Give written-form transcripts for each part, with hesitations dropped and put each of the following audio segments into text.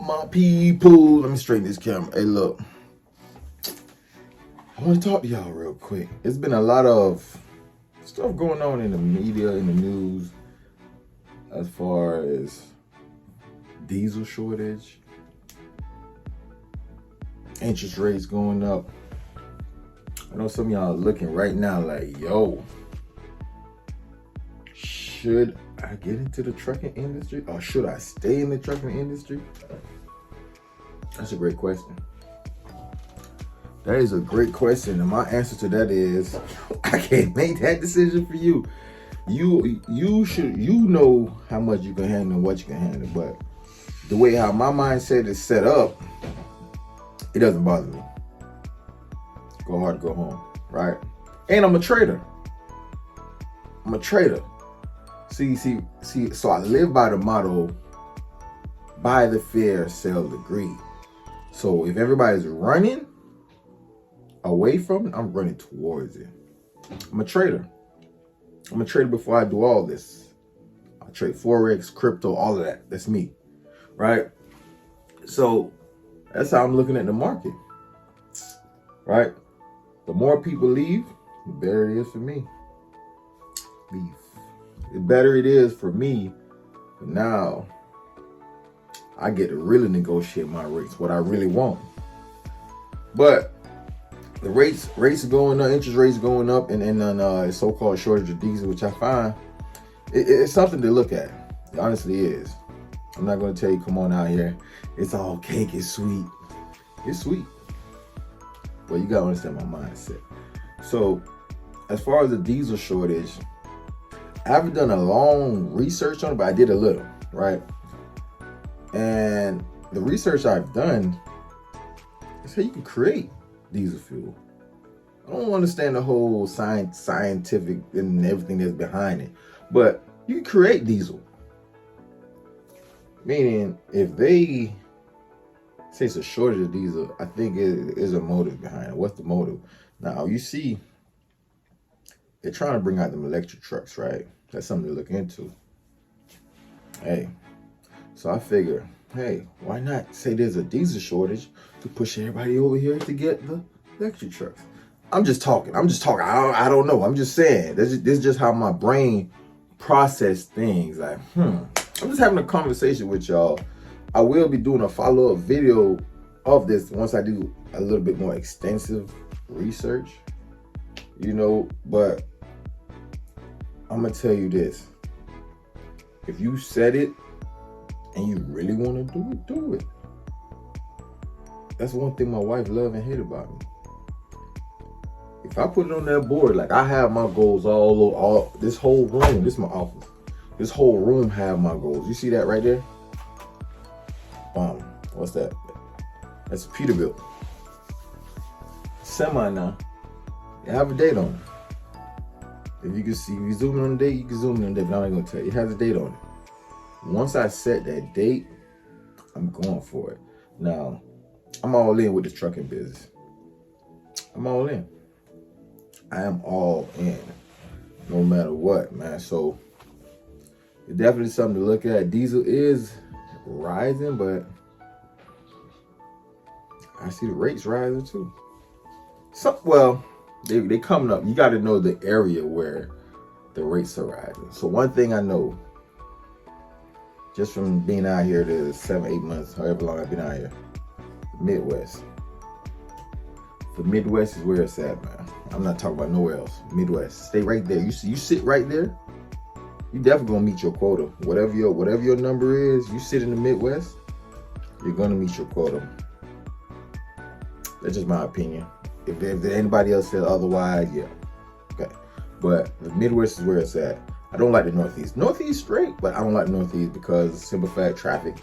my people? Let me straighten this camera. Hey, look. I want to talk to y'all real quick. It's been a lot of stuff going on in the media, in the news, as far as diesel shortage, interest rates going up. I know some of y'all are looking right now like, yo, should I get into the trucking industry or should I stay in the trucking industry? That's a great question. That is a great question, and my answer to that is I can't make that decision for you. You should know how much you can handle and what you can handle, but the way how my mindset is set up, it doesn't bother me. Go hard, go home, right? And I'm a trader. See, so I live by the motto, buy the fear, sell the greed. So if everybody's running away from it, I'm running towards it. I'm a trader. I'm a trader before I do all this. I trade Forex, crypto, all of that. That's me, right? So that's how I'm looking at the market, right? The more people leave, the better it is for me. The better it is for me. But now I get to really negotiate my rates, what I really want. But the rates are going up, interest rates going up, and then so-called shortage of diesel, which I find it's something to look at. It honestly is. I'm not going to tell you, come on out here, it's all cake, it's sweet. It's sweet. But you got to understand my mindset. So as far as the diesel shortage, I haven't done a long research on it, but I did a little, right? And the research I've done is how you can create diesel fuel. I don't understand the whole scientific and everything that's behind it, but you can create diesel. Meaning, if they say it's a shortage of diesel, I think it is a motive behind it. What's the motive? Now, you see, they're trying to bring out them electric trucks, right? That's something to look into. Hey, so I figure, hey, why not say there's a diesel shortage to push everybody over here to get the electric trucks? I'm just talking. I don't know. I'm just saying. This is just how my brain process things. Like, I'm just having a conversation with y'all. I will be doing a follow-up video of this once I do a little bit more extensive research, but I'm going to tell you this. If you said it and you really want to do it. That's one thing my wife love and hate about me. If I put it on that board, like I have my goals all this whole room, this is my office. This whole room have my goals. You see that right there? What's that? That's a Peterbilt. Semi now. It have a date on it. If you can see, if you zoom in on the date, you can zoom in on the date, but I'm not gonna tell you. It has a date on it. Once I set that date, I'm going for it. Now, I'm all in with this trucking business. I'm all in. I am all in, no matter what, man. So it's definitely something to look at. Diesel is rising, but I see the rates rising too. They coming up. You got to know the area where the rates are rising. So one thing I know, just from being out here to 7-8 months, however long I've been out here, the Midwest. The Midwest is where it's at, man. I'm not talking about nowhere else. Midwest. Stay right there. You sit right there. You definitely gonna meet your quota. Whatever your number is, you sit in the Midwest, you're gonna meet your quota. That's just my opinion. If anybody else says otherwise, yeah. Okay. But the Midwest is where it's at. I don't like the Northeast. Northeast straight, but I don't like the Northeast because simple fact, traffic,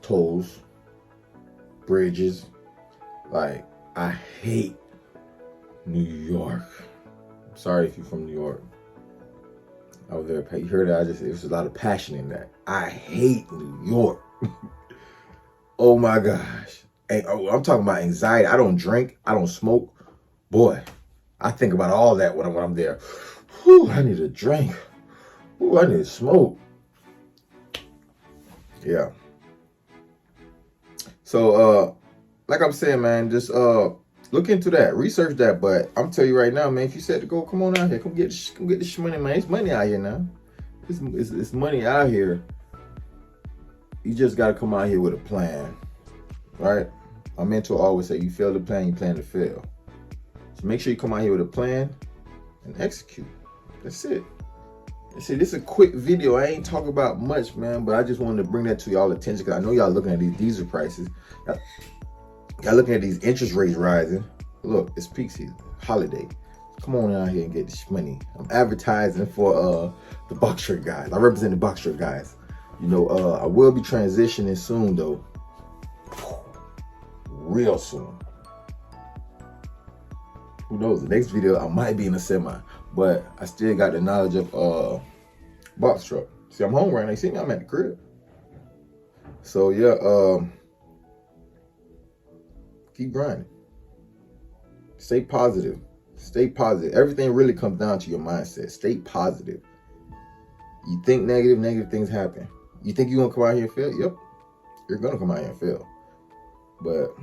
tolls, bridges. Like, I hate New York. I'm sorry if you're from New York. I was very, you heard that, there's a lot of passion in that. I hate New York. Oh my gosh. I'm talking about anxiety. I don't drink. I don't smoke. Boy, I think about all that when I'm there. Whew, I need a drink. Whew, I need to smoke. Yeah. So like I'm saying, man, just look into that, research that. But I'm telling you right now, man, if you said to go, come on out here, come get this money, man. It's money out here now. It's money out here. You just gotta come out here with a plan, right? My mentor always say, you fail to plan, you plan to fail. So make sure you come out here with a plan and execute. That's it. This is a quick video. I ain't talking about much, man, but I just wanted to bring that to y'all attention because I know y'all looking at these diesel prices. Y'all looking at these interest rates rising. Look, it's peak season, holiday. Come on out here and get this money. I'm advertising for the box shirt guys. I represent the box shirt guys. You know, I will be transitioning soon though. Real soon. Who knows? The next video I might be in a semi, but I still got the knowledge of box truck. See, I'm home right now. You see me? I'm at the crib. So yeah, keep grinding. Stay positive. Stay positive. Everything really comes down to your mindset. Stay positive. You think negative, negative things happen. You think you're gonna come out here and fail? Yep, you're gonna come out here and fail. But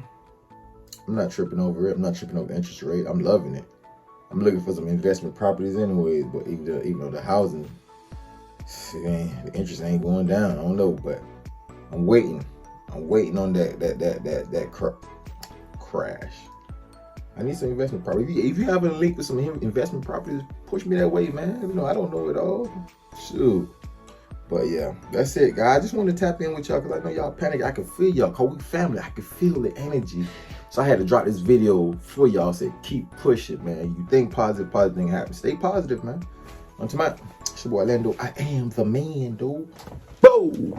I'm not tripping over it. I'm not tripping over the interest rate. I'm loving it. I'm looking for some investment properties anyways, but even though the housing, the interest ain't going down. I don't know, but I'm waiting. I'm waiting on that crash. I need some investment property. If you have a link with some investment properties, push me that way, man. You know, I don't know it all. Shoot. But yeah, that's it, guys. I just want to tap in with y'all because I know y'all panic. I can feel y'all, cause we family. I can feel the energy. So I had to drop this video for y'all. Say, keep pushing, man. You think positive thing happens. Stay positive, man. Until my, it's your boy Lando. I am the man, dude. Boom.